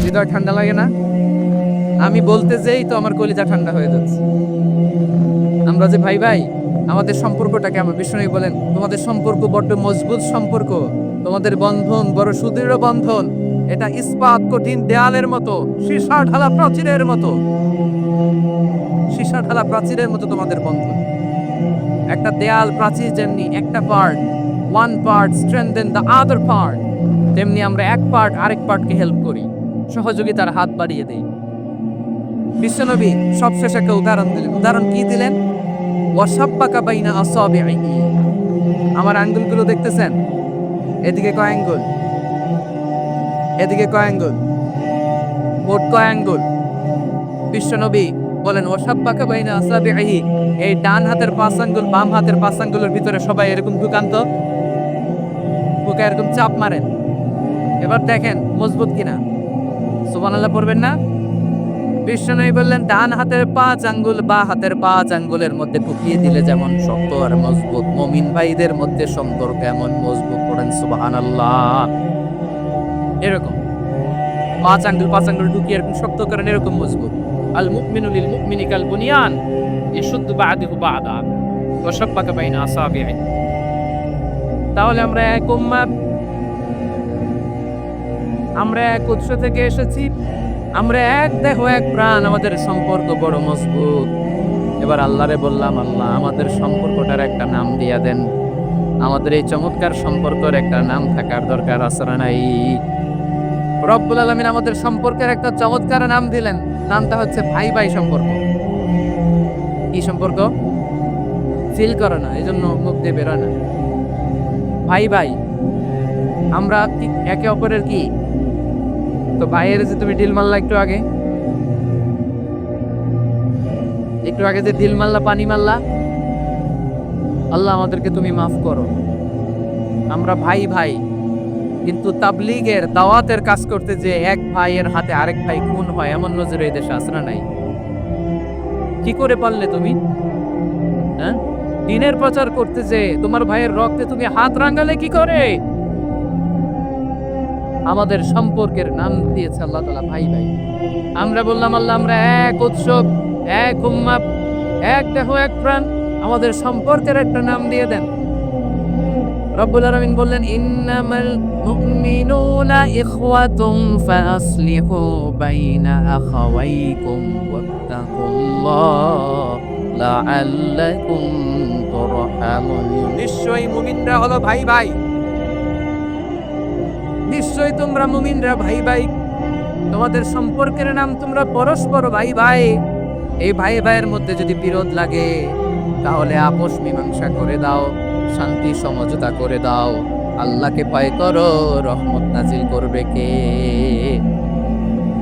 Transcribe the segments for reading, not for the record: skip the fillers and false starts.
হৃদয় ঠান্ডা লাগে না? আমি বলতে যেই তো আমার কলিজা ঠান্ডা হয়ে যাচ্ছে। আমরা যে ভাই ভাই, আমাদের সম্পর্কটা কেমন? বিষ্ণু বলেন তোমাদের সম্পর্ক বড্ড মজবুত সম্পর্ক, তোমাদের বন্ধন বড় সুদৃঢ় বন্ধন, এটা ইস্পাত কঠিন দেয়ালের মতো, সীসা ঢালা প্রাচীরের মতো, সীসা ঢালা প্রাচীরের মতো তোমাদের বন্ধন। একটা দেয়াল প্রাচীর যেমনি একটা part, one part strengthen the other part, তেমনি আমরা এক পার্ট আরেক পার্টকে হেল্প করি, সহযোগিতার হাত বাড়িয়ে দেই। বিশ্বনবী সবশেষে একটা উদাহরণ দিলেন। উদাহরণ কি দিলেন? ওয়াসাব্বাকা বাইনা আসাবিহি, আমার আঙ্গুলগুলো দেখতেছেন? এদিকে কয় আঙ্গুল, এদিকে কয় আঙ্গুল, মোট কয় আঙ্গুল? বিশ্বনবী বলেন ওয়াসাব্বাকা বাইনা আসাবিহি, এই ডান হাতের 5 আঙ্গুল বাম হাতের 5 আঙ্গুলের ভিতরে সবাই এরকম ঢুকান তো, বুকে এরকম চাপ মারেন, এবার দেখেন মজবুত কিনা। সুবহানাল্লাহ পড়বেন না? বিশ্বনবী বললেন ডান হাতের 5 আঙ্গুল বা হাতের 5 আঙ্গুলের মধ্যে ঢুকিয়ে দিলে যেমন শক্ত আর মজবুত, মুমিন ভাইদের মধ্যে সম্পর্ক এমন মজবুত। পড়েন সুবহানাল্লাহ। এরকম 5 আঙ্গুল ঢুকিয়ে এরকম শক্ত করেন, এরকম মজবুত। আল মুমিনু লিল মুমিনি কাল বুনিয়ান ইয়াশুদ্দু বা'দুহু বা'দা ওয়া শাব্বাকা বাইনা আসাবিহি। তাহলে আমরা এক উম্মাহ, আমরা এক উৎস থেকে এসেছি, আমরা এক দেহ এক প্রাণ, আমাদের সম্পর্ক বড় মজবুত। এবার আল্লাহরে বললাম, আল্লাহ আমাদের সম্পর্কটার একটা নাম দিয়া দেন, আমাদের এই চমৎকার সম্পর্কের একটা নাম থাকার দরকার আছে না নাই? রব্বুল আলামিন আমাদের সম্পর্কের একটা চমৎকার নাম দিলেন, নামটা হচ্ছে ভাই ভাই সম্পর্ক। কি সম্পর্ক? ফিল করে না, এই জন্য মুখ দিয়ে বেরোয় না। ভাই ভাই, আমরা একে অপরের কি? তো ভাইয়ের যে তুমি ডিল মারলা একটু আগে, একটু আগে যে দিল মারলা, পানি মারলা, আল্লাহ আমাদেরকে তুমি মাফ করো। আমরা ভাই ভাই, কিন্তু তাবলীগের দাওয়াতের কাজ করতে যে এক ভাইয়ের হাতে আরেক ভাই খুন হয়, এমন নজরে এই দেশে আসরা নাই। কি করে পারলে তুমি? হ্যাঁ, দ্বীনের প্রচার করতে যে তোমার ভাইয়ের রক্তে তুমি হাত রাঙালে কি করে? আমাদের সম্পর্কের নাম দিয়েছে আল্লাহ তাআলা ভাই ভাই। আমরা বললাম আল্লাহ আমরা এক উৎসব, এক উম্মাহ, এক দেহ এক প্রাণ, আমাদের সম্পর্কের একটা নাম দিয়ে দেন। রব্বুল আলামিন বললেন ইন্নামাল মুমিনুনা ইখওয়াতুন ফাসলিহু বাইনা আখাওয়াইকুম ওয়াত্তাকুল্লাহ লাআল্লাকুম তুরহামুন। নিশ্চয়ই মুমিনরা হলো ভাই ভাই, নিশ্চয়ই তোমরা মুমিনরা ভাই ভাই, তোমাদের সম্পর্কের নাম তোমরা পরস্পর ভাই ভাই। এই ভাই ভাইয়ের মধ্যে যদি বিরোধ লাগে তাহলে আপোষ মীমাংসা করে দাও, শান্তি সমঝোতা করে দাও। আল্লাহকে ভয় করো, রহমত নাজিল করবে কে?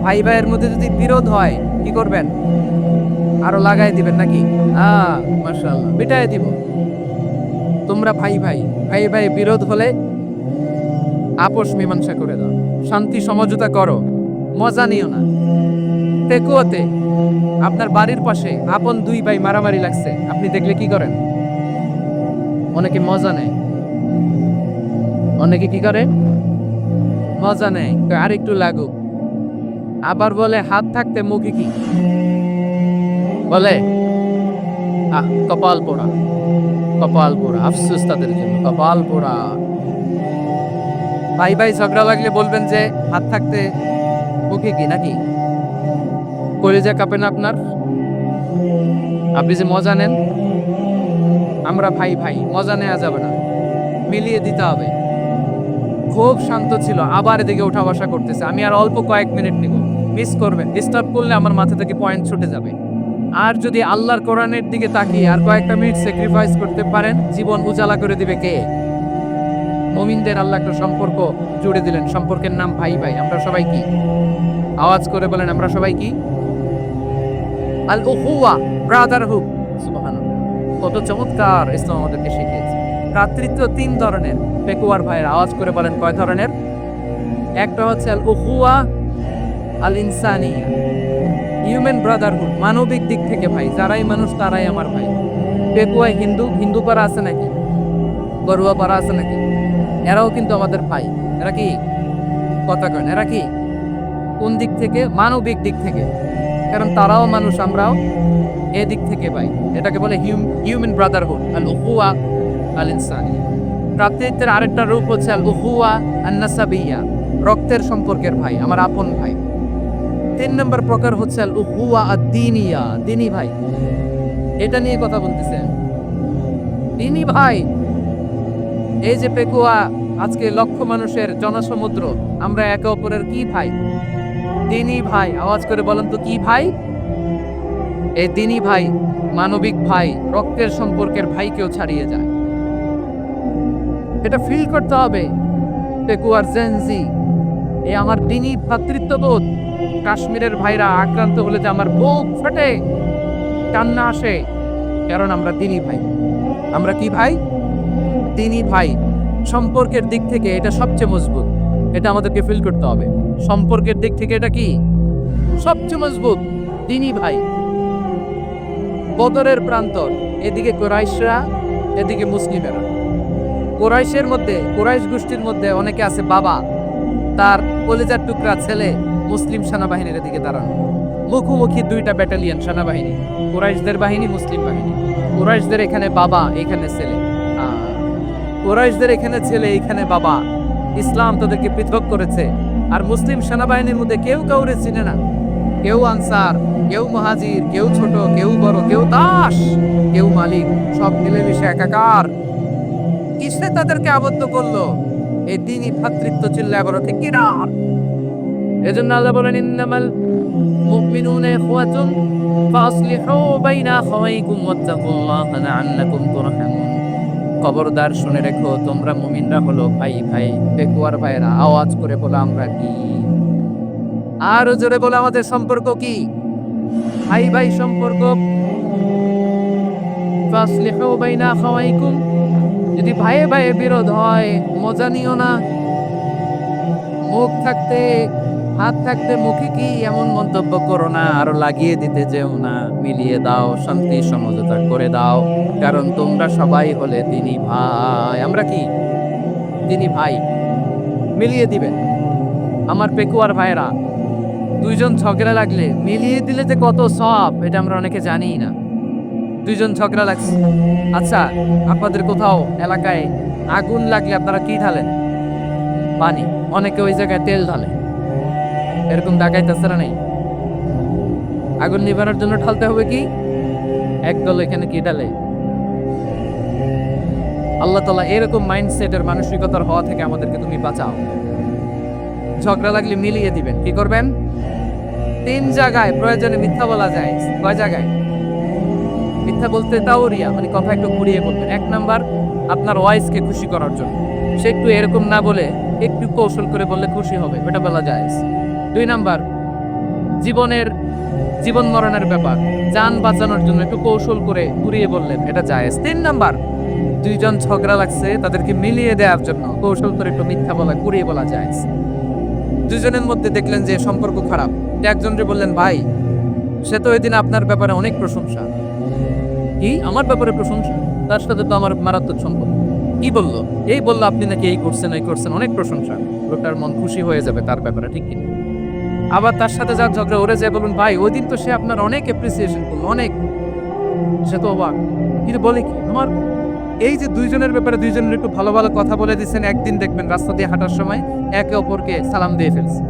ভাই ভাইয়ের মধ্যে যদি বিরোধ হয় কি করবেন? আরো লাগাই দিবেন নাকি? মাশাআল্লাহ, মিটাই দিব। তোমরা ভাই ভাই, ভাই ভাই বিরোধ হলে আপোষ মীমাংসা করে দাও, শান্তি সমঝোতা করো, মজা নিও না। তেকুয়াতে আপনার বাড়ির পাশে আপন 2 ভাই মারামারি লাগছে, আপনি দেখলে কি করেন? অনেকে মজা নেয়, অনেকে কি করে? মজা নেয়, আর একটু লাগুক। আবার বলে হাত থাকতে মুখে কি বলে? কপাল পোড়া, কপাল পোড়া। আফসোস তাদের জন্য, কপাল পোড়া। ভাই ভাই ঝগড়া লাগলে বলবেন যে হাত থাকতে মুখে কি, নাকি? কলিজা কাঁপে না আপনার? আপনি যে মজা নেন। আমরা ভাই ভাই, মজা নেওয়া যাবে না, মিলিয়ে দিতে হবে। খুব শান্ত ছিল, আবার এদিকে উঠা বসা করতেছে। আমি আর অল্প কয়েক মিনিট নিব, মিস করবেন। ডিস্টার্ব করলে আমার মাথা থেকে পয়েন্ট ছুটে যাবে। আর যদি আল্লাহর কোরআনের দিকে তাকিয়ে আর কয়েকটা মিনিট স্যাক্রিফাইস করতে পারেন, জীবন উজালা করে দিবে কে? মুমিনদের আল্লাহ একটা সম্পর্ক জুড়ে দিলেন, সম্পর্কের নাম ভাই ভাই। আমরা সবাই কি? আওয়াজ করে বলেন, আমরা সবাই কি? আল উখুয়া, ব্রাদারহুড। সুবহানাল্লাহ, কত চমৎকার ইসলাম আমাদেরকে শিখিয়েছে। ভ্রাতৃত্ব 3 ধরনের। পেকুয়ার ভাইয়ের আওয়াজ করে বলেন কয় ধরনের? একটা হচ্ছে আল উখুয়া আল ইনসানিয়া, হিউম্যান ব্রাদারহুড, মানবিক দিক থেকে ভাই, যারাই মানুষ তারাই আমার ভাই। পেকুয়ায় হিন্দু পাড়া আছে নাকি? বড়ুয়া পাড়া আছে নাকি? এরাও কিন্তু আমাদের ভাই। এরা কি? কথা কেন? এরা কি? কোন দিক থেকে? মানবিক দিক থেকে, কারণ তারাও মানুষ, আমরাও এদিক থেকে পাই। এটাকে বলে হিউম্যান ব্রাদারহুড, আল উখুয়া আল ইনসানিয়া। ভ্রাতৃত্বের আরেকটা রূপ হচ্ছে আল উখুয়া আন নাসাবিয়া, রক্তের সম্পর্কের ভাই, আমার আপন ভাই। 3 নম্বর প্রকার হচ্ছে আল উখুয়া আদ-দীনিয়া, দিনী ভাই। এটা নিয়ে কথা বলতেছেন, দিনী ভাই। এই যে পেকুয়া, আজকে লক্ষ মানুষের জনসমুদ্র, আমরা একে অপরের কি ভাই? দিনী ভাই। আওয়াজ করে বলেন তো কি ভাই? এই দিনী ভাই, মানবিক ভাই, রক্তের সম্পর্কের ভাইকেও ছাড়িয়ে যায়। এটা ফিল করতে হবে। পেকুয়ার জেনজি, এ আমার দিনী ভ্রাতৃত্ববোধ। কাশ্মীরের ভাইরা আক্রান্ত হলে যে আমার বুক ফেটে কান্না আসে, কারণ আমরা দিনী ভাই। আমরা কি ভাই? দিনী ভাই। সম্পর্কের দিক থেকে এটা সবচেয়ে মজবুত, এটা আমাদেরকে ফিল করতে হবে। সম্পর্কের দিক থেকে এটা কি সবচেয়ে মজবুত? দিনী ভাই। বদরের প্রান্তর, এদিকে কুরাইশরা, এদিকে মুসলিমেরা। কুরাইশের মধ্যে, কুরাইশ গোষ্ঠীর মধ্যে অনেকে আছে বাবা, তার কলিজার টুকরা ছেলে মুসলিম সেনাবাহিনীর দিকে দাঁড়ানো। মুখোমুখি 2টা ব্যাটালিয়ন সেনাবাহিনী, কুরাইশদের বাহিনী, মুসলিম বাহিনী। কুরাইশদের এখানে বাবা, এখানে ছেলে। কুরাইশদের এখানে ছেলে, এখানে বাবা। ইসলাম তাদেরকে পৃথক করেছে। আর মুসলিম সেনাবাহিনীর মধ্যে কেউ কাউরে চিনে না। কেউ আনসার, কেউ মুহাজির, কেউ ছোট, কেউ বড়, কেউ দাস, কেউ মালিক, সব মিলেমিশে একাকার। কিসে তাদেরকে আবদ্ধ করলো? এই দিনই ভ্রাতৃত্ব। চিল্লায় বলো ঠিক কিনা? এজন্য আল্লাহ বলেন, ইন্নামাল মুমিনুনা ইখওয়াতুন ফাসলিহু বাইনা আখাওয়াইকুম ওয়াত্তাকুল্লাহা লাআল্লাকুম তুরহামুন। খবরদার শুনে রেখো, তোমরা মুমিনরা হলো ভাই ভাই। পেকুয়ার ভাইরা আওয়াজ করে বলো আমরা কি? আরো জোরে বলো আমাদের সম্পর্ক কি? ভাই ভাই সম্পর্ক। ফাসলিহু বাইনা আখাওয়াইকুম। যদি ভাইয়ে ভাইয়ে বিরোধ হয়, মজা নিও না। মুখ থাকতে, হাত থাকতে মুখে কি এমন মন্তব্য করো না, আরো লাগিয়ে দিতে যেও না। মিলিয়ে দাও, শান্তি সমঝোতা করে দাও, কারণ তোমরা সবাই হলে দিনী ভাই। আমরা কি? দিনী ভাই। মিলিয়ে দিবেন। আমার পেকুয়ার ভাইরা, 2 জন ঝগড়া লাগলে মিলিয়ে দিলে যে কত সওয়াব, এটা আমরা অনেকে জানি না। 2 জন ঝগড়া লাগছে, আচ্ছা আপনাদের কোথাও এলাকায় আগুন লাগলে আপনারা কি ঢালেন? পানি। অনেকে ওই জায়গায় তেল ঢালে। এরকম ডাকাইতেছে না? নেই? আগুন নিবানোর জন্য ঢালতে হবে কি? একদল এখানে কি ঢালে? আল্লাহ তাআলা এরকম মাইন্ডসেটের মানসিকতার হওয়া থেকে আমাদেরকে তুমি বাঁচাও। ঝগড়া লাগলে মিলিয়ে দিবেন। কি করবেন? 3 জায়গায় প্রয়োজনে মিথ্যা বলা যায়। কয় জায়গায় মিথ্যা বলতে? তাওরিয়া, মানে কথা একটু ঘুরিয়ে বলবেন। 1 নাম্বার, আপনার ওয়াইফকে খুশি করার জন্য। সে একটু এরকম না বলে একটু কৌশল করে বললে খুশি হবে, এটা বলা যায়। 2 নাম্বার, জীবন মরণের ব্যাপার, জান বাঁচানোর জন্য একটু কৌশল করে ঘুরিয়ে বললেন, এটা জায়েজ। 3 নাম্বার, 2 জন ঝগড়া লাগছে, তাদেরকে মিলিয়ে দেওয়ার জন্য কৌশল করে একটু মিথ্যা বলা, ঘুরিয়ে বলা যায়। 2 জনের মধ্যে দেখলেন যে সম্পর্ক খারাপ, একজনকে বললেন ভাই, সে তো ওই দিন আপনার ব্যাপারে অনেক প্রশংসা। কি? আমার ব্যাপারে প্রশংসা? তার সাথে তো আমার মারাত্মক সম্পর্ক। কি বললো? এই বললো আপনি নাকি এই করছেন, এই করছেন, অনেক প্রশংসা। লোকটার মন খুশি হয়ে যাবে তার ব্যাপারে, ঠিক কিনা? আবার তার সাথে যার ঝগড়া, ওরে যায় বলুন ভাই, ওই দিন তো সে আপনার অনেক অ্যাপ্রিসিয়েশন করলো, অনেক। সে তো অবাক, কিন্তু বলে কি? আমার এই যে 2 জনের ব্যাপারে 2 জনের একটু ভালো ভালো কথা বলে দিচ্ছেন, একদিন দেখবেন রাস্তা দিয়ে হাঁটার সময় একে অপরকে সালাম দিয়ে ফেলছে,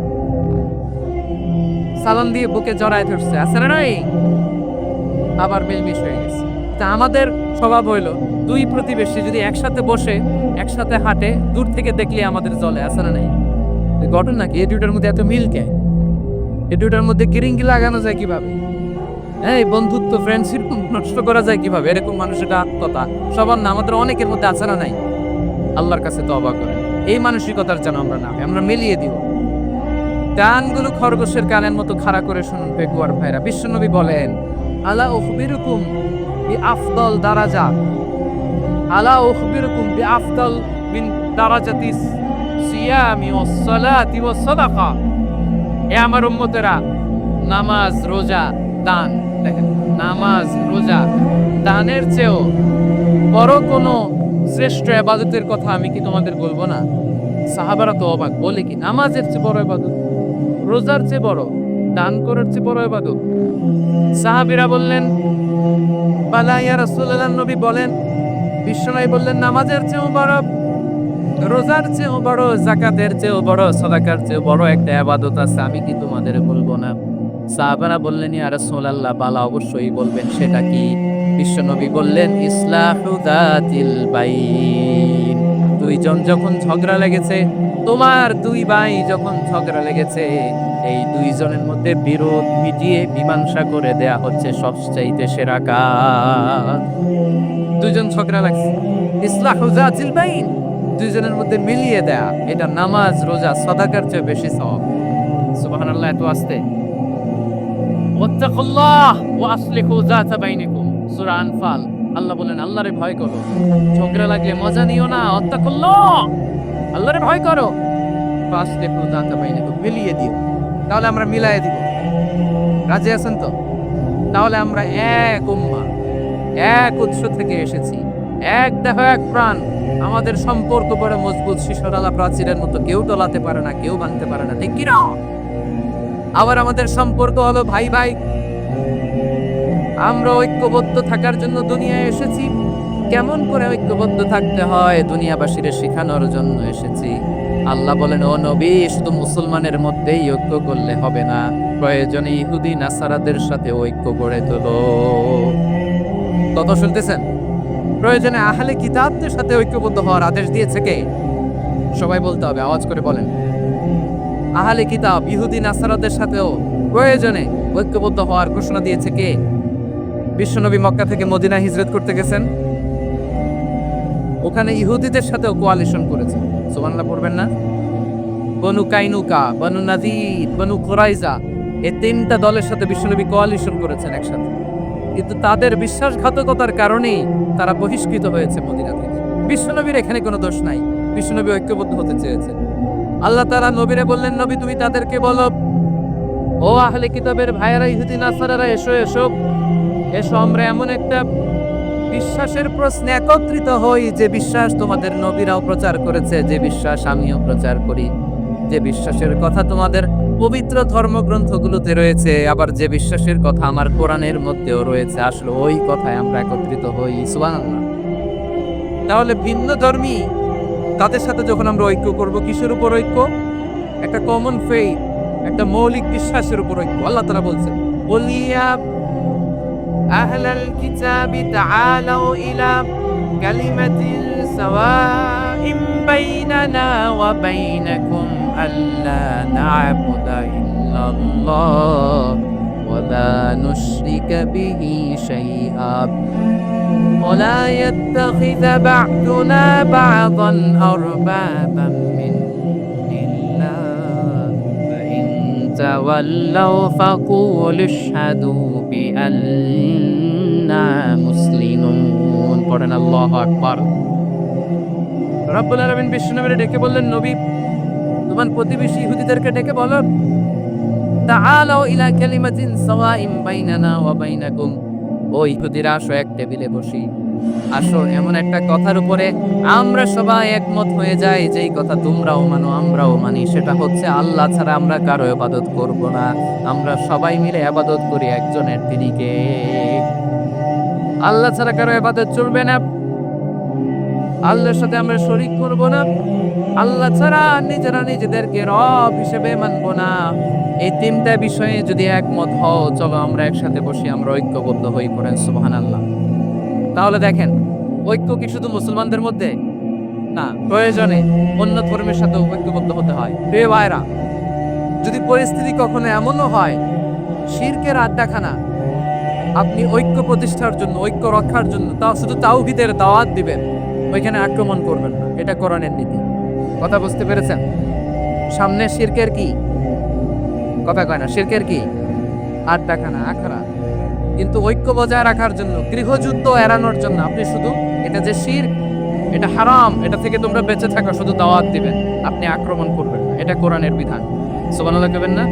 সালাম দিয়ে বুকে জড়ায় ধরছে, আছে না নাই? আবার মিলমিশ হয়ে গেছে। তা আমাদের স্বভাব হইলো 2 প্রতিবেশী যদি একসাথে বসে, একসাথে হাঁটে, দূর থেকে দেখলে আমাদের জ্বলে, আছে না নাই? ঘটনা কি? এই 2টার মধ্যে এত মিল কে? এই 2টার মধ্যে গিরিঙ্গি লাগানো যায় কিভাবে? এই বন্ধুত্ব, ফ্রেন্ডশিপ নষ্ট করা যায় কিভাবে? এরকম মানুষের আত্মতা সবার না, আমাদের অনেকের মধ্যে আছে না নাই? আল্লাহর কাছে তওবা করেন, এই মানসিকতার যেন আমরা না, আমরা মিলিয়ে দিব। কানগুলো খরগোশের কানের মতো খাড়া করে শুনুন পেকুয়ার ভাইরা। বিশ্বনবী বলেন, আলা উখবিরুকুম বিআফদাল দারাজা, আলা উখবিরুকুম বিআফদাল মিন দারাজাতিস সিয়ামি ওয়াস সালাতি ওয়াস সাদাকা। এ আমার উম্মতেরা, নামাজ, রোজা, দান, দেখেন, নামাজ, রোজা, দানের চেয়েও বড় কোনো শ্রেষ্ঠ ইবাদতের কথা আমি কি তোমাদের বলবো না? সাহাবারা তো অবাক, বলে কি নামাজের চেয়ে বড় ইবাদত? রোজার চেয়ে বড়, দান করার চেয়ে বড় ইবাদত? সাহাবীরা বললেন, বালা ইয়া রাসূলুল্লাহ, নবী বলেন। বিশ্বনবী বললেন, নামাজের চেয়েও বড়, রোজার চেয়েও বড়, যাকাতের চেয়েও বড়, সাদাকার চেয়েও বড় একটা ইবাদত আছে, আমি কি তোমাদের বলবো না? সাহাবারা বললেন, ইয়া রাসূলুল্লাহ, বালা অবশ্যই বলবেন, সেটা কি? বিশ্বনবী বললেন, ইসলাহু যাতিল বাইন। দুইজন যখন ঝগড়া লেগেছে, তোমার দুই ভাই যখন ঝগড়া লেগেছে, এই দুইজনের মধ্যে বিরোধ মিটিয়ে মীমাংসা করে দেয়া হচ্ছে সবচাইতে সেরা কাজ। দুইজন ঝগড়া লাগছে, ইসলাহু যাতিল বাইন, দুইজনের মধ্যে মিলিয়ে দেয়া, এটা নামাজ, রোজা, সাদাকার চেয়ে বেশি সওয়াব। সুবহানাল্লাহ, এত আস্তে। ওয়াত্তাকুল্লাহ ওয়া আসলিহু যাতা বাইনিকুম, সূরা আনফাল। আল্লাহ বলেন, আল্লাহরে ভয় করো, ঝগড়া লাগলে মজা নিও না। ওয়াত্তাকুল্লাহ, আল্লাহরে ভয় করো। ওয়া আসলিহু যাতা বাইনিকুম, মিলিয়ে দিও। তাহলে আমরা মিলায়ে দিব। রাজি আছেন তো? তাহলে আমরা এক উম্মাহ, এক উৎস থেকে এসেছি, এক দেহ এক প্রাণ। আমাদের সম্পর্ক বড় মজবুত, শিশরালা প্রাচীরের মতো, কেউ টলাতে পারে না, কেউ ভাঙতে পারে না, ঠিক কি না? আবার আমাদের সম্পর্ক হলো ভাই ভাই। আমরা ঐক্যবদ্ধ থাকার জন্য দুনিয়ায় এসেছি। কেমন করে ঐক্যবদ্ধ থাকতে হয় দুনিয়াবাসীর শেখানোর জন্য এসেছি। আল্লাহ বলেন, ও নবী, শুধু মুসলমানের মধ্যেই ঐক্য করলে হবে না, প্রয়োজনে ইহুদি নাসারাদের সাথে ঐক্য গড়ে তোলো। কত শুনতেছেন? প্রয়োজনে আহলে কিতাবদের সাথে ঐক্যবদ্ধ হওয়ার আদেশ দিয়েছে কে? সবাই বলতে হবে, আওয়াজ করে বলেন। আহলে কিতাব ইহুদি নাসারাদের সাথেও প্রয়োজনে ঐক্যবদ্ধ হওয়ার ঘোষণা দিয়েছে কে? বিশ্বনবী মক্কা থেকে মদিনা হিজরত করতে গেছেন, ওখানে ইহুদিদের সাথেও কোয়ালিশন করেছে। সুবহানাল্লাহ পড়বেন না? বনু কাইনুকা, বনু নাযীর, বনু কুরাইজা, এই তিনটা দলের সাথে বিশ্বনবী কোয়ালিশন করেছেন একসাথে। কিন্তু তাদের বিশ্বাসঘাতকতার কারণেই তারা বহিষ্কৃত হয়েছে মদিনা থেকে। বিশ্বনবীর এখানে কোনো দোষ নাই, বিশ্বনবী ঐক্যবদ্ধ হতে চেয়েছেন। আল্লাহ তাআলা নবীরে বললেন, নবী তুমি তাদেরকে বলো, ও আহলে কিতাবের ভাইয়েরা, ইহুদি নাসারারা, এসো এসো এসো, আমরা এমন একটা বিশ্বাসের প্রশ্নে একত্রিত হই, যে বিশ্বাস তোমাদের নবীরাও প্রচার করেছে, যে বিশ্বাস আমিও প্রচার করি, যে বিশ্বাসের কথা তোমাদের পবিত্র ধর্মগ্রন্থগুলোতে রয়েছে, আবার যে বিশ্বাসের কথা আমার কোরআনের মধ্যেও রয়েছে, আসলে ওই কথায় আমরা একত্রিত হই। সুবহানাল্লাহ। তাহলে ভিন্ন ধর্মী তাদের সাথে যখন আমরা ঐক্য করব, কিসের উপর ঐক্য? একটা কমন ফেইথ, একটা মৌলিক বিশ্বাসের উপর ঐক্য। আল্লাহ তাআলা বলছেন, বলিয়া আহলাল কিতাবি তাআলাউ ইলা কালিমাতিন সাওয়াইম বাইনানা ওয়া বাইনাকুম আল্লা না'বুদা ইল্লাল্লাহ ওয়া লা নুশরিকা বিহি শাইআ ওয়া লা ইয়াত্তাখিযা বা'দুনা বা'দান আরবাবাম মিন দুনিল্লাহ ফা ইন তাওয়াল্লাউ ফাকুলু আশহাদু বিআন্না মুসলিমুন। পড়েন আল্লাহু আকবার। রব্বুল আলামিন বিশ্বনবীকে ডেকে বললেন, নবী তোমার প্রতিবেশী ইহুদিদেরকে ডেকে বলো, তাআলাউ ইলা কালিমাতিন সাওয়াইম বাইনানা ওয়া বাইনাকুম, ও ইহুদিরা, আসো এক টেবিলে বসি, আসো এমন একটা কথার উপরে আমরা সবাই একমত হয়ে যাই, যেই কথা তোমরাও মানো আমরাও মানি, সেটা হচ্ছে আল্লাহ ছাড়া আমরা কারো ইবাদত করব না, আমরা সবাই মিলে ইবাদত করি একজনের, তিনি কে? আল্লাহ ছাড়া কারো ইবাদত চলবে না, আল্লাহর সাথে আমরা শরীক করব না, আল্লাহ ছাড়া নিজেরা নিজেদেরকে রব হিসেবে মানব না। এই তিনটা বিষয়ে যদি একমত হও, চলো আমরা একসাথে বসি, আমরা ঐক্যবদ্ধ হই। পড়েন সুবহানাল্লাহ। তাহলে দেখেন, ঐক্য কি শুধু মুসলমানদের মধ্যে না, প্রয়োজনে অন্য ধর্মের সাথে ঐক্যবদ্ধ হতে হয়। প্রিয় ভাইরা, যদি পরিস্থিতি কখনো এমনও হয় শিরকের আড্ডাখানা, আপনি ঐক্য প্রতিষ্ঠার জন্য, ঐক্য রক্ষার জন্য তাও শুধু তাওহীদের দাওয়াত দিবেন, ওইখানে আক্রমণ করবেন না। এটা কোরআনের নীতি। কথা বুঝতে পেরেছেন? সামনে শিরকের কি কথা কয় না, শিরকের কি আড্ডাখানা, আখড়া। কিন্তু ঐক্য বজায় রাখার জন্য, গৃহযুদ্ধ এড়ানোর জন্য আপনি শুধু এটা যে শিরক, এটা হারাম, এটা থেকে তোমরা বেঁচে থাকো, শুধু দাওয়াত দিবেন, আপনি আক্রমণ করবেন না। এটা কোরআনের বিধান। সুবহানাল্লাহ করবেন না?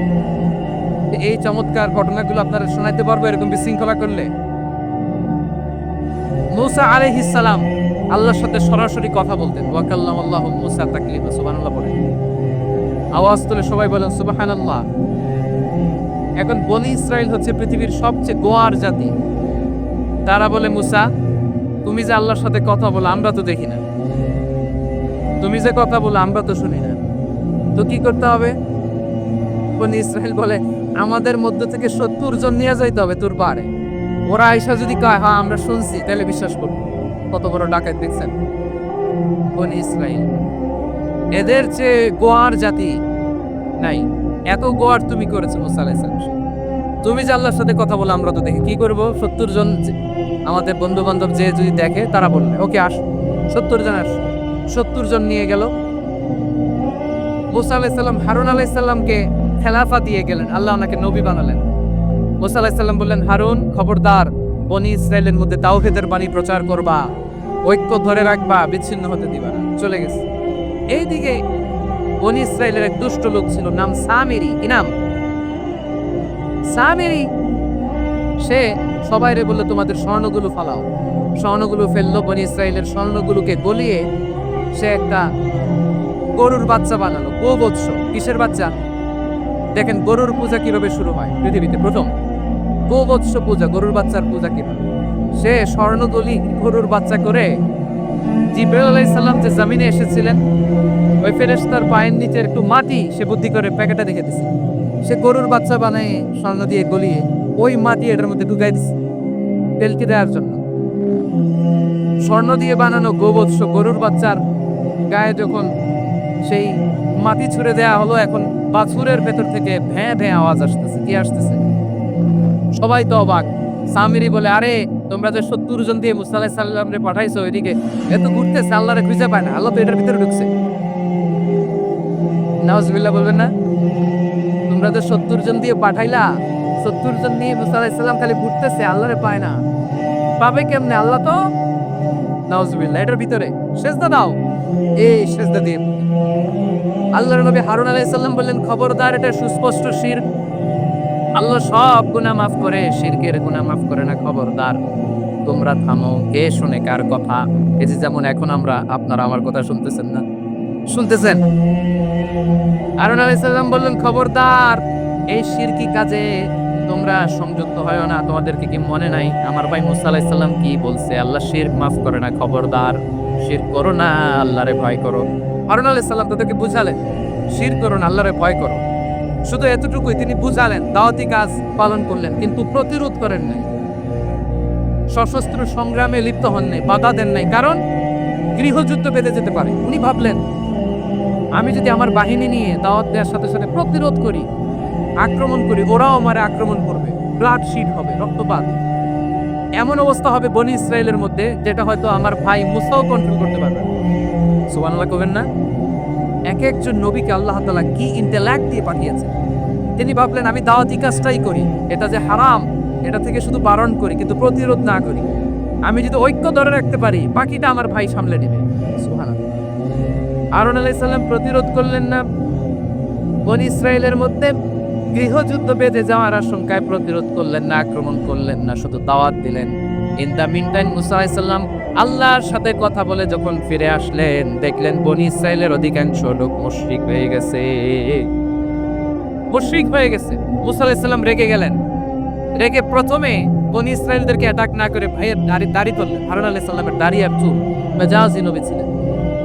এই চমৎকার ঘটনাগুলো আপনারা শোনাইতে পারবো এরকম বিশৃঙ্খলা করলে। মূসা আলাইহিস সালাম আল্লাহর সাথে সরাসরি কথা বলতেন, ওয়া কাল্লামাল্লাহু মূসা তাকলিমা। সুবহানাল্লাহ বলেন। আওয়াজ তুলে সবাই বলেন সুবহানাল্লাহ। এখন বনি ইসরাইল হচ্ছে পৃথিবীর সবচেয়ে গোয়ার জাতি। তারা বলে, মুসা, তুমি যে আল্লাহর সাথে কথা বলো আমরা তো দেখি না, তুমি যে কথা বলো আমরা তো শুনি না, তো কি করতে হবে? বনি ইসরাইল বলে, আমাদের মধ্য থেকে 70 জন নিয়ে যাইতে হবে তোর পারে। ওরা আইসা যদি কয় হ্যাঁ আমরা শুনছি, তাহলে বিশ্বাস করবো। কত বড় ডাকাত দেখছেন বনি ইসরাইল। এদের চেয়ে গোয়ার জাতি নাই। এত গোয়ার তুমি করেছো মুসা আলাইহিস সালাম। তুমি যে আল্লাহর সাথে কথা বলো আমরা তো দেখি, কি করব? 70 জন আমাদের বন্ধু বান্ধব যে যদি দেখে তারা বলবে ওকে আস, 70 জন আস। 70 জন নিয়ে গেল। মুসা আলাইহিস সালাম হারুন আলাইহিস সালামকে খেলাফা দিয়ে গেলেন, আল্লাহ ওনাকে নবী বানালেন। মুসা আলাইহিস সালাম বললেন, হারুন খবরদার, বনি ইসরাইলের মধ্যে তাওহীদের বাণী প্রচার করবা, ঐক্য ধরে রাখবা, বিচ্ছিন্ন হতে দিবা না। চলে গেছে। এইদিকে বনি ইসরাইলের এক দুষ্ট লোক ছিল, নাম সামিরি। কি নাম? সামিরি। সে সবাইরে বললো তোমাদের স্বর্ণগুলো ফালাও। স্বর্ণগুলো ফেললো, বনি ইসরাইলের স্বর্ণগুলোকে গলিয়ে সে একটা গরুর বাচ্চা বানালো। গোবৎস। কিসের বাচ্চা? দেখেন গরুর পূজা কিভাবে শুরু হয় পৃথিবীতে প্রথম। গোবৎস পূজা, গরুর বাচ্চার পূজা কিভাবে। সে স্বর্ণদলি গরুর বাচ্চা করে জিবরাইল আলাইহিস সালাম যে জমিনে এসেছিলেন, ওই ফেরেশতার পায়ের নিচে একটু মাটি সে বুদ্ধি করে প্যাকেটে রেখে দিছে। সে গরুর বাচ্চা বানায় স্বর্ণ দিয়ে গলিয়ে ওই মাটি এটার মধ্যে ঢুকাই দিছে তেলকি দেওয়ার জন্য। স্বর্ণ দিয়ে বানানো গোবৎস গরুর বাচ্চার গায়ে যখন সেই মাটি ছুঁড়ে দেয়া হলো, এখন বাছুরের ভেতর থেকে ভ্যাঁ ভ্যাঁ আওয়াজ আসতেছে। কি আসতেছে? সবাই তো অবাক। সামিরি বলে, আরে তোমরা যে 70 জন দিয়ে মুসা আলাইহিস সালামরে পাঠাইছো, এদিকে এত ঘুরতেছে, আল্লাহরে খুঁজে পায় না, আল্লাহ তো এটার ভিতরে ঢুকছে। নাউজুবিল্লাহ বলবেন না? তোমরা যে 70 জন দিয়ে পাঠাইলা, 70 জন নিয়ে মুসা আলাইহিস সালাম খালি ঘুরতেছে, আল্লাহরে পায় না, পাবে কেমনে? আল্লাহ তো নাউজুবিল্লাহ এটার ভিতরে। সেজদা দাও। এই সেজদা দিয়ে আল্লাহর নবী হারুন আলাইহিস সালাম বললেন, খবরদার, এটা সুস্পষ্ট শিরক। আল্লাহ সব গুনাহ মাফ করে, শিরকের গুনাহ মাফ করে না, খবরদার তোমরা থামো। কে শুনে কার কথা? এই যে যেমন এখন আপনারা আমার কথা শুনতেছেন না? শুনতেছেন? হারুন আলাইহিস সালাম বললেন, খবরদার, এই শিরকি কাজে তোমরা সংযুক্ত হয় না। তোমাদেরকে কি মনে নাই আমার ভাই মুসা আলাইহিস সালাম কি বলছে? আল্লাহ শিরক মাফ করে না, খবরদার শিরক করো না, আল্লাহরে ভয় করো। হারুন আলাইহিস সালাম তাদেরকে বুঝালেন, শিরক করো না, আল্লাহরে ভয় করো। শুধু এতটুকুই তিনি বুঝালেন, দাওয়াতি কাজ পালন করলেন, কিন্তু প্রতিরোধ করেন নাই, সশস্ত্র সংগ্রামে লিপ্ত হন নাই, বাধা দেন নাই, কারণ গৃহযুদ্ধ বেঁধে যেতে পারে। উনি ভাবলেন, আমি যদি আমার বাহিনী নিয়ে দাওয়াত দেওয়ার সাথে সাথে প্রতিরোধ করি, আক্রমণ করি, ওরাও আমারে আক্রমণ করবে, ব্লাডশিট হবে, রক্তপাত, এমন অবস্থা হবে বনি ইসরায়েলের মধ্যে যেটা হয়তো আমার ভাই মুসাও কন্ট্রোল করতে পারবে না। সুবহানাল্লাহ কবেন না? এক একজন নবীকে আল্লাহ তাআলা কি ইন্টেলেক্ট দিয়ে পাঠিয়েছে। তিনি ভাবলেন, আমি দাওয়াতি কাজটাই করি, এটা যে হারাম এটা থেকে শুধু বারণ করি, কিন্তু প্রতিরোধ না করি। আমি যদি ঐক্য ধরে রাখতে পারি, বাকিটা আমার ভাই সামলে নেবে। সুবহানাল্লাহ। হারুন আলাইহিস সালাম প্রতিরোধ করলেন না, বনি ইসরায়েলের মধ্যে গৃহযুদ্ধ বেঁধে যাওয়ার আশঙ্কায় প্রতিরোধ করলেন না, আক্রমণ করলেন না, শুধু দাওয়াত দিলেন। ইন দ্য মিন টাইম মুসা আলাইহিস সালাম আল্লাহর সাথে কথা বলে যখন ফিরে আসলেন, দেখলেন বনি ইসরায়েলের অধিকাংশ লোক মুশরিক হয়ে গেছে। মুশরিক হয়ে গেছে। মুসা আলাইহিস সালাম রেগে গেলেন। রেগে প্রথমে বনি ইসরায়েলদেরকে অ্যাটাক না করে ভাইয়ের দাড়ি ধরলেন। হারুন আলাইহিস সালামের দাড়ি আর চুল। মেজাজি নবী ছিলেন।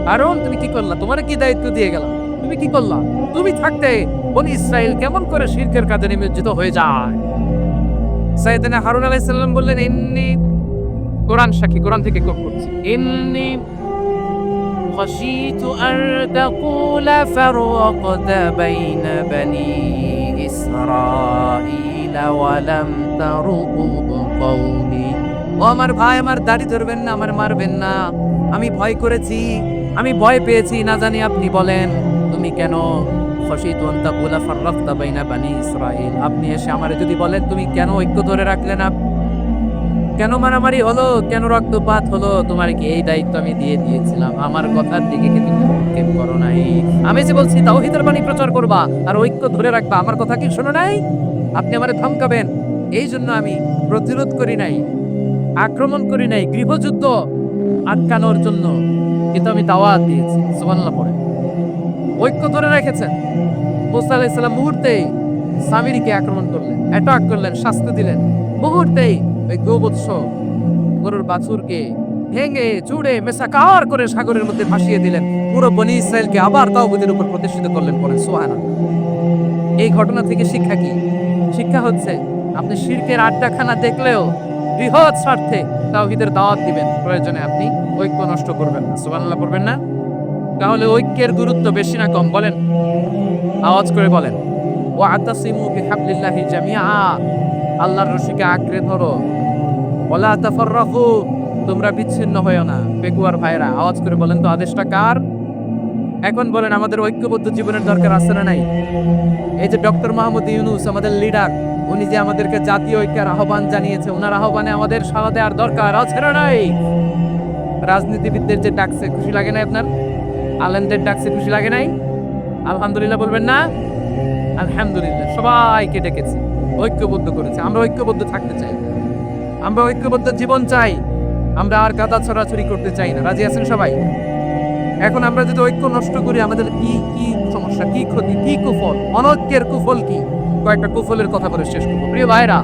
হারুন, তুমি কি করলা? তোমার কি দায়িত্ব দিয়ে গেলাম, তুমি কি করলা? তুমি থাকতে বনি ইসরাইল কেমন করে শিরকের কাজে নিমজ্জিত হয়ে যায়? সাইয়েদনা হারুন আলাইহিস সালাম বললেন, ইন্নী, কোরআন সাক্ষী, কোরআন থেকে কোট করছি, ইন্নী খাশিতু আন তাকুলা ফাররাকতা বাইনা বানি ইসরাঈল ওয়া লাম তারুব কওলি। ও আমার ভাই, আমার দাড়ি ধরবেন না, আমার মারবেন না। আমি ভয় করেছি, আমি ভয় পেয়েছি, না জানি আপনি বলেন তুমি কেন খাশিতু আন তাকুলা ফাররাকতা বাইনা বানি ইসরাঈল। আপনি এসে আমারে যদি বলেন তুমি কেন ঐক্য ধরে রাখলে না, কেন মারামারি হলো, কেন রক্তপাত হলো, তোমার কি এই দায়িত্ব আমি দিয়ে দিয়েছিলাম? আমার কথার দিকে কি তুমি ভ্রুক্ষেপ করো নাই? আমি যে বলছি তাওহীদের বাণী প্রচার করবা আর ঐক্য ধরে রাখবা, আমার কথা কি শোনো নাই? আপনি আমারে ধমকাবেন, এই জন্য আমি প্রতিরোধ করি নাই, আক্রমণ করি নাই, গৃহযুদ্ধ আটকানোর জন্য কিন্তু আমি দাওয়াত দিয়েছি। সুবহানাল্লাহ পড়ে। ঐক্য ধরে রেখেছেন। মুসা আলাইহিস সালাম মুহূর্তেই সামিরীকে আক্রমণ করলেন, অ্যাটাক করলেন, শাস্তি দিলেন। মুহূর্তেই ওই গোবৎস গরুর বাছুরকে ভেঙে চুড়ে মেসাকার করে সাগরের মধ্যে ভাসিয়ে দিলেন। পুরো বনি ইসরায়েলকে আবার তাওহীদের উপর প্রতিষ্ঠিত করলেন। পড়েন সুবহানাল্লাহ। এই ঘটনা থেকে শিক্ষা কি? শিক্ষা হচ্ছে আপনি শিরকের আড্ডাখানা দেখলেও বৃহৎ স্বার্থে তাওহীদের দাওয়াত দিবেন। প্রয়োজনে আপনি ঐক্য নষ্ট করবেন না। সুবহানাল্লাহ পড়বেন না? তাহলে ঐক্যের গুরুত্ব বেশি না কম বলেন? আওয়াজ করে বলেন। ওয়াতাসিমু বিহাবলিল্লাহি জামিআ, আল্লাহর রশিকে আঁকড়ে ধরো। ওয়ালা তাফাররাকু, তোমরা বিচ্ছিন্ন হয়ো না। পেকুয়ার ভাইরা আওয়াজ করে বলেন তো আদেশটা কার? এখন বলেন আমাদের ঐক্যবদ্ধ জীবনের দরকার আছে না নাই? এই যে ডক্টর মাহমুদ ইউনূস আমাদের লিডার, উনি যে আমাদেরকে জাতীয় ঐক্যের আহ্বান জানিয়েছে, ওনার আহ্বানে আমাদের সাড়া দেওয়ার দরকার আছে না নাই? রাজনীতিবিদদের যে ডাকছে খুশি লাগে না আপনার? আলেমদের ডাকছে খুশি লাগে নাই? আলহামদুলিল্লাহ বলবেন না? আলহামদুলিল্লাহ, সবাইকে ডেকেছে, ঐক্যবদ্ধ করেছে। আমরা ঐক্যবদ্ধ থাকতে চাই, আমরা ঐক্যবদ্ধ জীবন চাই, আমরা আর গাদা ছড়াছড়ি করতে চাই না। রাজি আছেন সবাই? এখন আমরা যদি ঐক্য নষ্ট করি আমাদের কি কি সমস্যা, কি ক্ষতি, কি কুফল, অনৈক্যের কুফল কি? কয়েকটা কুফলের কথা বলে শেষ করবো। প্রিয় ভাইরা,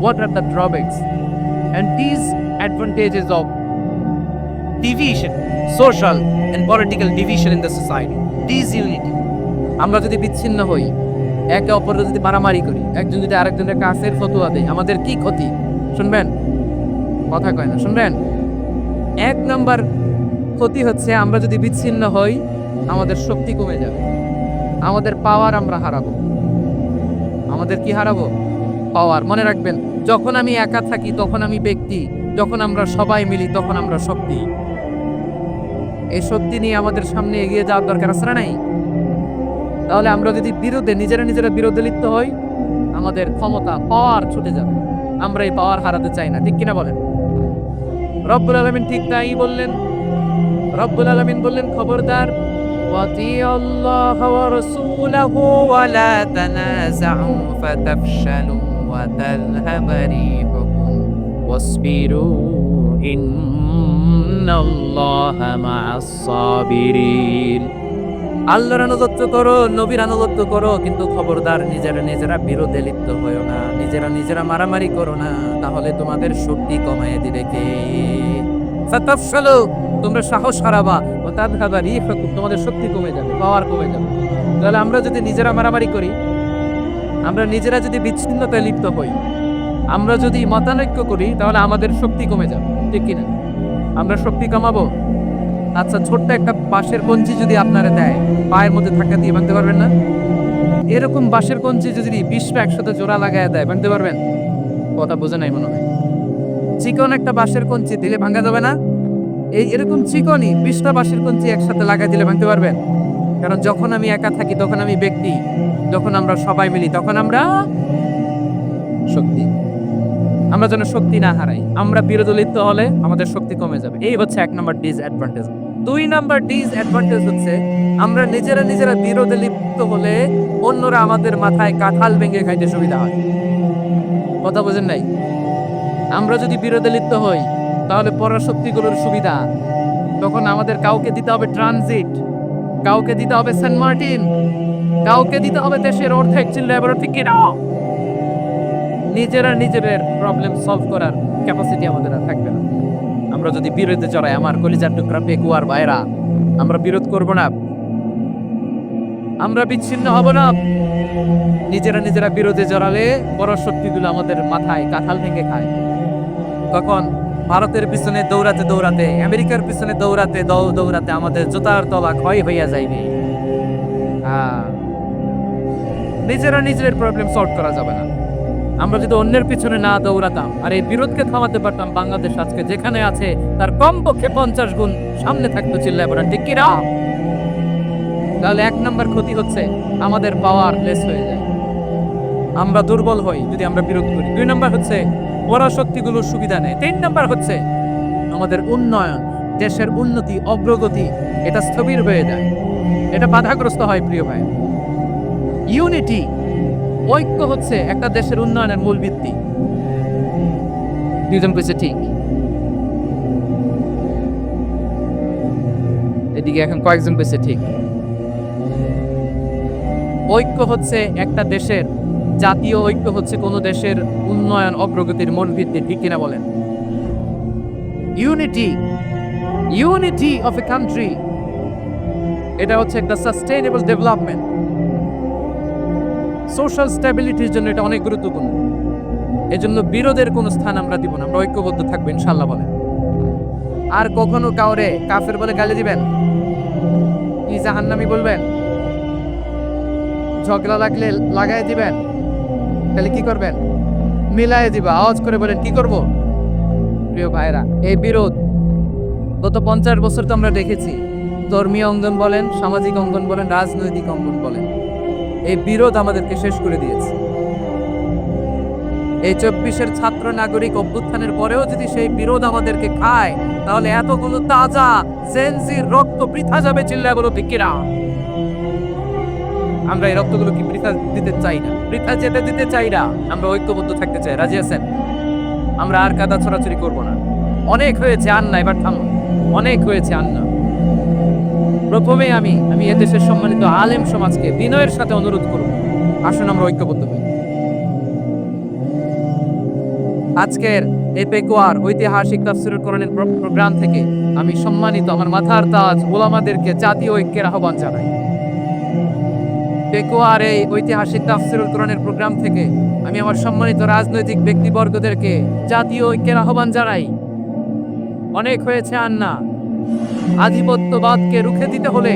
what are the drawbacks and disadvantages of division, social and political division in the society? Disunity. আমরা যদি বিচ্ছিন্ন হই, একে অপরের যদি মারামারি করি, একজন যদি আরেকজনের কাছের ফতোয়া দেয়, আমাদের কি ক্ষতি? শুনবেন? কথা কয় না, শুনবেন? এক নাম্বার ক্ষতি হচ্ছে আমরা যদি বিচ্ছিন্ন হই আমাদের শক্তি কমে যাবে, আমাদের পাওয়ার আমরা হারাবো। আমাদের কি হারাবো? পাওয়ার। মনে রাখবেন, যখন আমি একা থাকি তখন আমি ব্যক্তি, যখন আমরা সবাই মিলি তখন আমরা শক্তি। এই শক্তি নিয়ে আমাদের সামনে এগিয়ে যাওয়ার দরকার আছে না নাই? তাহলে আমরা যদি নিজেরা বিরোধে লিপ্ত হই, আমাদের ক্ষমতা, পাওয়ার ছুটে যাবে। আমরা এই পাওয়ার হারাতে চাই না, ঠিক কিনা বলেন? রব্বুল আলামিন ঠিক তাই বললেন। রব্বুল আলামিন বললেন, খবরদার, ওয়াতিউল্লাহ ওয়া রাসূলাহু ওয়া লা তানাযাউ ফাতাফশালু ওয়া তাযহাবা রিহুকুম ওয়াসবিরু ইন্নাল্লাহা মা'আস সাবিরিন। আল্লাহর আনুগত্য করো, নবীর আনুগত্য করো, কিন্তু খবরদার নিজেরা বিরোধে লিপ্ত হয়ো না, নিজেরা মারামারি করো না, তাহলে তোমাদের শক্তি কমায় দিবে কে? ফাতাফশালু, তোমরা সাহস হারাবা, ও তাযহাবা রিহুকুম, তোমাদের শক্তি কমে যাবে, পাওয়ার কমে যাবে। তাহলে আমরা যদি নিজেরা মারামারি করি, আমরা নিজেরা যদি বিচ্ছিন্নতায় লিপ্ত হই, আমরা যদি মতানৈক্য করি, তাহলে আমাদের শক্তি কমে যাবে, ঠিক কিনা? আমরা শক্তি কমাবো। আচ্ছা, ছোট্ট একটা বাঁশের কঞ্চি যদি আপনারা দেয়, পায়ের মধ্যে ধাক্কা দিয়ে ভাঙতে পারবেন না? এরকম বাঁশের কঞ্চি যদি 20 বা 100 জোড়া লাগায় দেয়, ভাঙতে পারবেন? কথা বোঝে নাই মনে হয়। চিকন একটা বাঁশের কঞ্চি দিলে ভাঙা যাবে না? এরকম চিকনই 20টা বাঁশের কঞ্চি একসাথে লাগাই দিলে ভাঙতে পারবেন? কারণ যখন আমি একা থাকি তখন আমি ব্যক্তি, যখন আমরা সবাই মিলি তখন আমরা শক্তি। আমরা যেন শক্তি না হারাই। আমরা বিরোধে লিপ্ত হলে আমাদের শক্তি কমে যাবে। এই হচ্ছে 1 নাম্বার ডিসঅ্যাডভান্টেজ। 2 নাম্বার ডিসঅ্যাডভান্টেজ হচ্ছে আমরা নিজেরা বিরোধে লিপ্ত হলে অন্যরা আমাদের মাথায় কাঁঠাল ভেঙে খাইতে সুবিধা হয়। কথা বোঝেন নাই? আমরা যদি বিরোধে লিপ্ত হই তাহলে পরাশক্তিগুলোর সুবিধা, তখন আমাদের কাউকে দিতে হবে ট্রানজিট, কাউকে দিতে হবে সেন্ট মার্টিন, কাউকে দিতে হবে দেশের অর্ধেক চিল্লায় বড়, ঠিক কিনা? নিজেদের প্রবলেম সলভ করার ক্যাপাসিটি আমাদের আর থাকবে না। আমরা যদি বিরোধে জড়াই, আমার কলিজার টুকরা পেকুয়ার ভাইরা, আমরা বিরোধ করব না, আমরা বিচ্ছিন্ন হব না। নিজেরা বিরোধে জড়ালে বড় শক্তিগুলো আমাদের মাথায় কাঁঠাল ভেঙে খায়। তখন ভারতের পিছনে দৌড়াতে, আমেরিকার পিছনে দৌড়াতে আমাদের জুতার তলা ক্ষয় হইয়া যাইবে। নিজেদের প্রবলেম সলভ করা যাবে না। আমরা যদি অন্যের পিছনে না দৌড়াতাম আর এই বিরোধকে থামাতে পারতাম, বাংলাদেশ আজকে যেখানে আছে তার কমপক্ষে 50 গুণ সামনে থাকতো, চিল্লায় বলেন ঠিক কিনা? তাহলে 1 নাম্বার ক্ষতি হচ্ছে আমাদের পাওয়ার লেস হয়ে যায়, আমরা দুর্বল হই যদি আমরা বিরোধ করি। 2 নাম্বার হচ্ছে পরাশক্তিগুলোর সুবিধা নেয়। 3 নাম্বার হচ্ছে আমাদের উন্নয়ন, দেশের উন্নতি, অগ্রগতি, এটা স্থবির হয়ে যায়, এটা বাধাগ্রস্ত হয়। প্রিয় ভাই, ইউনিটি, ঐক্য হচ্ছে একটা দেশের উন্নয়নের মূল ভিত্তি। 2 জন কইছে ঠিক। এদিকে এখন কয়েকজন কইছে ঠিক। ঐক্য হচ্ছে একটা দেশের, জাতীয় ঐক্য হচ্ছে কোনো দেশের উন্নয়ন অগ্রগতির মূল ভিত্তি, ঠিক কিনা বলেন? Unity, unity of a country, এটা হচ্ছে একটা সাস্টেইনেবল ডেভেলপমেন্ট। সোশ্যাল স্ট্যাবিলিটির জন্য এটা অনেক গুরুত্বপূর্ণ। এজন্য বিরোধের কোনো স্থান আমরা দিব না, আমরা ঐক্যবদ্ধ থাকবো ইনশাআল্লাহ বলেন। আর কখনো কাউরে কাফের বলে গালি দিবেন, কি জাহান্নামী বলবেন, ঝগড়া লাগলে লাগাই দিবেন, তাহলে কি করবেন? মিলাই দিবা। আওয়াজ করে বলেন কি করব? প্রিয় ভাইরা, এই বিরোধ গত 50 বছর তো আমরা দেখেছি। ধর্মীয় অঙ্গন বলেন, সামাজিক অঙ্গন বলেন, রাজনৈতিক অঙ্গন বলেন, এই বিরোধ আমাদেরকে শেষ করে দিয়েছে। এই 24-এর ছাত্র নাগরিক অভ্যুত্থানের পরেও যদি সেই বিরোধ আমাদেরকে খায়, তাহলে এতগুলো তাজা জেনজির রক্ত বৃথা যাবে। চিল্লায় বলো ঠিক কিনা? আমরা এই রক্তগুলো কি বৃথা দিতে চাই না, বৃথা যেতে দিতে চাই না। আমরা ঐক্যবদ্ধ থাকতে চাই। রাজি আছেন? আমরা আর কাদা ছড়াছড়ি করব না। অনেক হয়েছে, আর না, এবার থামুন। অনেক হয়েছে, আর না। প্রথমে আমি এদেশের সম্মানিত আলেম সমাজকে বিনয়ের সাথে অনুরোধ করব, আসুন আমরা ঐক্যবদ্ধ হই। আজকের এই পেকুয়ার ঐতিহাসিক তাফসীরুল কোরআনের প্রোগ্রাম থেকে আমি সম্মানিত আমার মাথার তাজ ওলামাদেরকে জাতীয় ঐক্যের আহ্বান জানাই। পেকুয়ার এই ঐতিহাসিক তাফসীরুল কোরআনের প্রোগ্রাম থেকে আমি আমার সম্মানিত রাজনৈতিক ব্যক্তিবর্গদেরকে জাতীয় ঐক্যের আহ্বান জানাই। অনেক হয়েছে, আর না। আধিপত্যবাদকে রুখে দিতে হলে,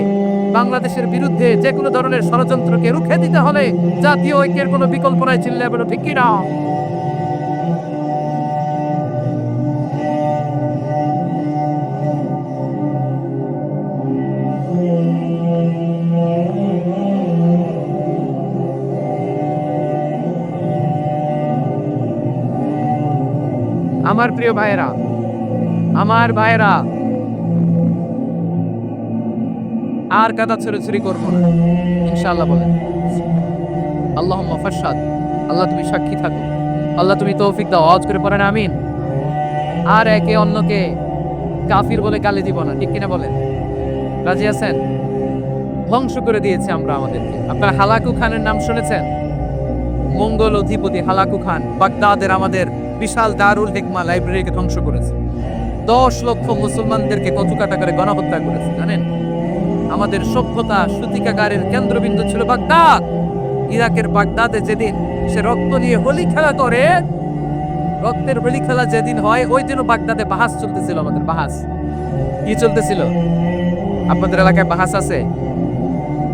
বাংলাদেশের বিরুদ্ধে যে কোনো ধরনের ষড়যন্ত্রকে রুখে দিতে হলে জাতীয় ঐক্যের কোনো বিকল্প নাই। চিল্লায় বলো ঠিক কিনা? আমার প্রিয় ভাইয়েরা, আমার ভাইয়েরা, আর কাদা ছড়াছড়ি করবো না ইনশাআল্লাহ বলেন। আল্লাহুম্মা ফাশহাদ, আল্লাহ তুমি সাক্ষী থাকো, আল্লাহ তুমি তৌফিক দাও। আওয়াজ করে পড়েন আমিন। আর একে অন্যকে কাফির বলে গালি দিব না, ঠিক কিনা বলেন? রাজি আছেন? ধ্বংস করে দিয়েছে আমরা আমাদেরকে। আপনারা হালাকু খানের নাম শুনেছেন? মঙ্গল অধিপতি হালাকু খান বাগদাদের আমাদের বিশাল দারুল হিকমা লাইব্রেরিকে ধ্বংস করেছে। 10 লক্ষ মুসলমানদেরকে কত কাটা করে গণহত্যা করেছে জানেন? আমাদের সভ্যতা সূতিকাগারের কেন্দ্রবিন্দু ছিল বাগদাদ। ইরাকের বাগদাদে যেদিন সে রক্ত নিয়ে হোলি খেলা করে, রক্তের হোলি খেলা যেদিন হয়, ওই দিনও বাগদাদে বাহাস চলতেছিল। আমাদের বাহাস কি চলতেছিল? আপনাদের এলাকায় বাহাস আছে?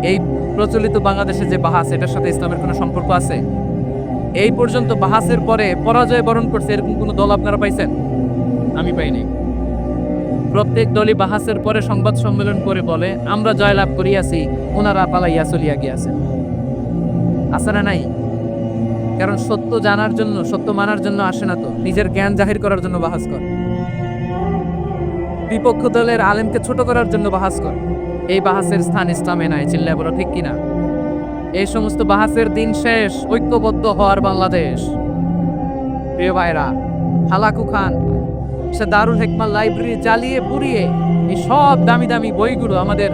এই প্রচলিত বাংলাদেশে যে বাহাস, এটার সাথে ইসলামের কোনো সম্পর্ক আছে? এই পর্যন্ত বাহাসের পরে পরাজয় বরণ করছে এরকম কোন দল আপনারা পাইছেন? আমি পাইনি। প্রত্যেক দলই বাহাসের পরে সংবাদ সম্মেলন করে বলে আমরা জয়লাভ করিয়াছি, ওনারা পালাইয়া চলিয়া গিয়াছেন। আছে না নাই? কারণ সত্য জানার জন্য, সত্য মানার জন্য আসে না তো, নিজের জ্ঞান জাহির করার জন্য বাহাস করে। বিপক্ষ দলের আলেমকে ছোট করার জন্য বাহাস করে। এই বাহাসের স্থান ইসলামে নাই। চিল্লায় বলো ঠিক কিনা? এই সমস্ত বাহাসের দিন শেষ। ঐক্যবদ্ধ হওয়ার বাংলাদেশ। প্রিয় ভাইরা, হালাকু খান সে দারুল হিকমা লাইব্রেরি জ্বালিয়ে পুড়িয়ে এই সব দামি দামি বইগুলো, আমাদের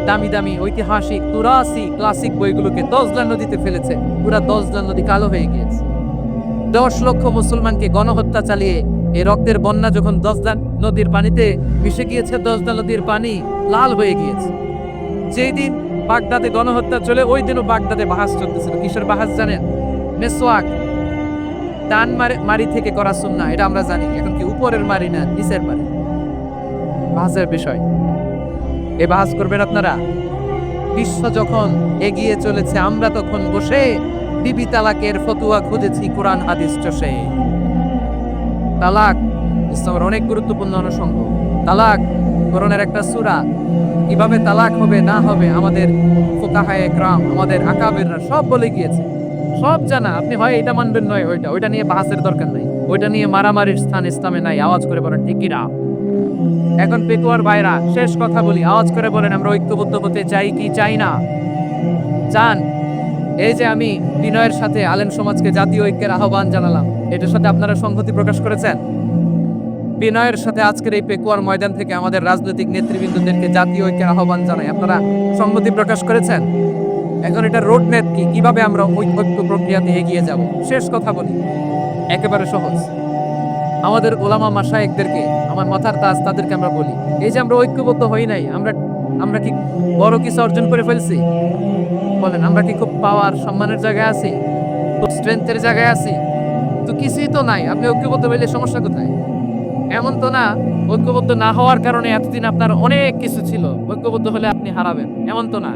দামি দামি ঐতিহাসিক তুরাসি ক্লাসিক বইগুলোকে দজলা নদীতে ফেলেছে। পুরা দজলা নদী কালো হয়ে গিয়েছে। 10 লক্ষ মুসলমানকে গণহত্যা চালিয়ে এই রক্তের বন্যা যখন দজলা নদীর পানিতে মিশে গিয়েছে, দজলা নদীর পানি লাল হয়ে গিয়েছে। যেই দিন বাগদাদে গণহত্যা চলে, ওই দিনও বাগদাদে বাহাস চলতেছিল। কিসের বাহাস জানেন? মেসওয়াক, ডান মারি থেকে করা সুন্নাহ, এটা আমরা জানি। এখন কি উপরের মারি না নিচের মারি? বাহাসের বিষয়। এই বাহাস করবেন আপনারা? বিশ্ব যখন এগিয়ে চলেছে, আমরা তখন বসে বিবি তালাকের ফতুয়া খুঁজেছি কোরআন হাদিস চষে। তালাক ইসলামের অনেক গুরুত্বপূর্ণ অনুষঙ্গ। তালাক কোরআনের একটা সূরা। কিভাবে তালাক হবে না হবে আমাদের ফুকাহায়ে কেরাম, আমাদের আকাবেররা সব বলে গিয়েছে, সব জানা। আপনি হয় এটা মানবেন, নয় ওইটা নিয়ে বাহাসের দরকার নাই। ওইটা নিয়ে মারামারির স্থান ইসলামে নাই। আওয়াজ করে বলেন ঠিক কিনা? এখন পেকুয়ার ভাইরা, শেষ কথা বলি, আওয়াজ করে বলেন আমরা ঐক্যবদ্ধ হতে চাই কি চাই না? চান? এই যে আমি বিনয়ের সাথে আলেম সমাজকে জাতীয় ঐক্যের আহ্বান জানালাম, এটার সাথে আপনারা সংহতি প্রকাশ করেছেন? বিনয়ের সাথে আজকের এই পেকুয়ার ময়দান থেকে আমাদের রাজনৈতিক নেতৃবৃন্দদেরকে জাতীয় ঐক্যের আহ্বান জানাই, আপনারা সংহতি প্রকাশ করেছেন? এখন এটা রোড ম্যাপ কি, কিভাবে আমরা ওই ঐক্য প্রক্রিয়াতে এগিয়ে যাব। শেষ কথা বলি, একেবারে সহজ। আমাদের ওলামা মাশায়েখদেরকে, আমার মাথার তাজ, তাদেরকে আমরা বলি, এই যে আমরা ঐক্যবদ্ধ হই নাই, আমরা আমরা কি বড় কিছু অর্জন করে ফেলছি? বলেন, আমরা কি খুব পাওয়ার সম্মানের জায়গায় আছি? খুব স্ট্রেংথের জায়গায় আছি? তো কিছুই তো নাই। আপনি ঐক্যবদ্ধ হইলে সমস্যা কোথায়? এমন তো না ঐক্যবদ্ধ না হওয়ার কারণে এতদিন আপনার অনেক কিছু ছিল, ঐক্যবদ্ধ হলে আপনি হারাবেন, এমন তো না।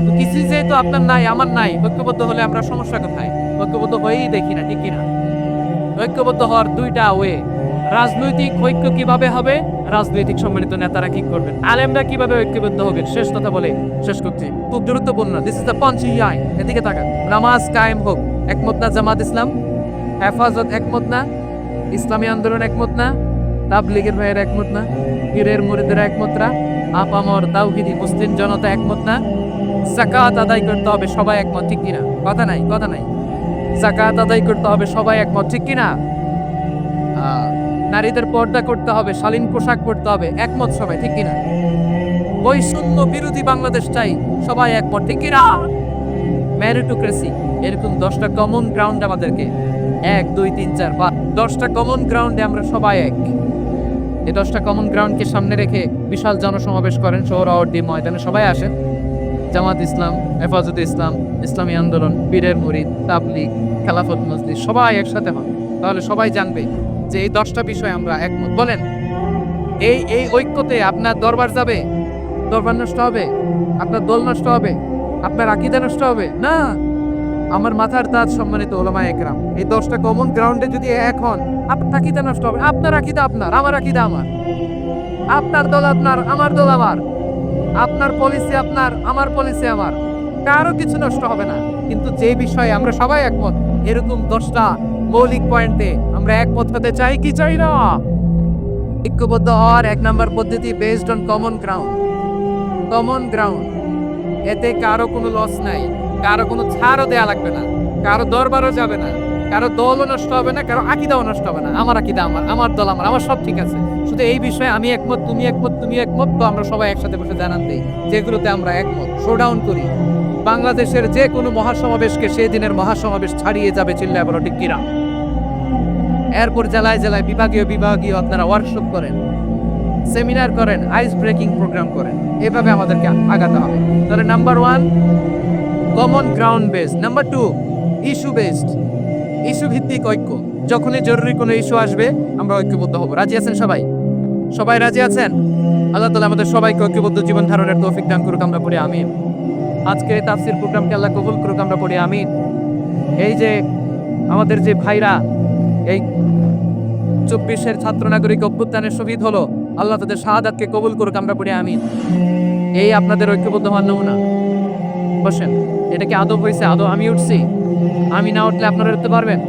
তো কিছুই যেহেতু আপনার নাই, আমার নাই, ঐক্যবদ্ধ হলে আমরা সমস্যা কোথায়? ঐক্যবদ্ধ হয়েই দেখি না, ঠিক কিনা? ঐক্যবদ্ধ হওয়ার দুইটা ওয়ে। রাজনৈতিক ঐক্য কিভাবে হবে? রাজনৈতিক সম্মানিত নেতারা কি করবেন? আলেমরা কিভাবে ঐক্যবদ্ধ হবেন? শেষ কথা বলে শেষ করছি, খুব গুরুত্বপূর্ণ। দিস ইজ দ্য পঞ্চি আইন। এদিকে তাকান। নামাজ কায়েম হোক। একমত না জামাত ইসলাম? হেফাজত একমত না? ইসলামী আন্দোলন একমত না? তাবলীগের ভাইয়ের একমত না? পীরের মুরিদেরা একমত না? আপামর তাওহীদি মুসলিম জনতা একমত না? যাকাত আদায় করতে হবে, সবাই একমত, ঠিক কিনা? কথা নাই, কথা নাই। যাকাত আদায় করতে হবে, সবাই একমত, ঠিক কিনা? নারীদের পর্দা করতে হবে, শালীন পোশাক পরতে হবে, একমত সবাই, ঠিক কিনা? বৈষম্য বিরোধী বাংলাদেশ চাই, সবাই একমত, ঠিক কিনা? মেরিটোক্রেসি, এরকম 10টা কমন গ্রাউন্ড আমাদেরকে, 1 2 3 4 5, 10টা কমন গ্রাউন্ডে আমরা সবাই এক। এই 10টা কমন গ্রাউন্ডকে সামনে রেখে বিশাল জনসমাবেশ করেন সোহরাওয়ার্দী ময়দানে, সবাই আসেন। জামাত ইসলাম, হেফাজতে ইসলাম, ইসলামী আন্দোলন, পীরের মুরিদ, তাবলীগ, খেলাফত মজলিস, সবাই একসাথে হন। তাহলে সবাই জানবে যে এই 10টা বিষয়ে আমরা একমত। বলেন, এই ঐক্যতে আপনার দরবার যাবে? দরবার নষ্ট হবে? আপনার দল নষ্ট হবে? আপনার আকীদা নষ্ট হবে? না। আমার মাথার তাজ সম্মানিত ওলামায়ে কেরাম, এই 10টা কমন গ্রাউন্ডে যদি এক হন, আপনার আকীদা নষ্ট হবে? আপনার আকীদা আপনার, আমার আকীদা আমার। আপনার দল আপনার, আমার দল আমার। আপনার পলিসি আপনার, আমার পলিসি আমার। কারো কিছু নষ্ট হবে না। কিন্তু যে বিষয়ে আমরা সবাই একমত, এরকম 10টা মৌলিক পয়েন্টে আমরা একমত হতে চাই কি চাই না? ঐক্যবদ্ধ হওয়ার 1 নম্বর পদ্ধতি based on common ground. Common ground, এতে কারো কোনো লস নাই, কারো কোনো ছাড়ও দেয়া লাগবে না, কারো দরবারও যাবে না, কারো দলও নষ্ট হবে না, কারো আকীদাও নষ্ট হবে না। আমার আকীদা আমার, আমার দল আমার, আমার সব ঠিক আছে। শুধু এই বিষয়ে আমি একমত, তুমি একমত, তুমি একমত, তো আমরা সবাই একসাথে বসে জানান দেই যেগুলোতে আমরা একমত, শোডাউন করি। বাংলাদেশের যে কোনো মহাসমাবেশকে সেই দিনের মহাসমাবেশ ছাড়িয়ে যাবে, চিল্লায় বলো ঠিক কিনা? এরপর জেলায় জেলায়, বিভাগীয় বিভাগীয় আপনারা ওয়ার্কশপ করেন, সেমিনার করেন, আইস ব্রেকিং প্রোগ্রাম করেন। এভাবে আমাদেরকে আগাতে হবে। তাহলে number 1 common ground base, number 2 issue based, issue ভিত্তিক ঐক্য। যখনই জরুরি কোনো ইস্যু আসবে আমরা ঐক্যবদ্ধ হব। রাজি আছেন সবাই? সবাই রাজি আছেন? আল্লাহ তাআলা আমাদের সবাইকে ঐক্যবদ্ধ জীবন ধারণের তৌফিক দান করুক, আমরা পড়ি আমিন। আজকে তাফসীর প্রোগ্রামকে আল্লাহ কবুল করুক, আমরা পড়ি আমিন। এই যে আমাদের যে ভাইরা এই 24-এর ছাত্র নাগরিক অভ্যুত্থানের শহীদ হলো, আল্লাহ তাদের শাহাদাতকে কবুল করুক, আমরা পড়ি আমিন। এই আপনাদের ঐক্যবদ্ধ হওয়ার নমুনা। বসেন, এটা কি আদব হয়েছে? আদব আমি উঠছি? আমি না উঠলে আপনারা উঠতে পারবেন?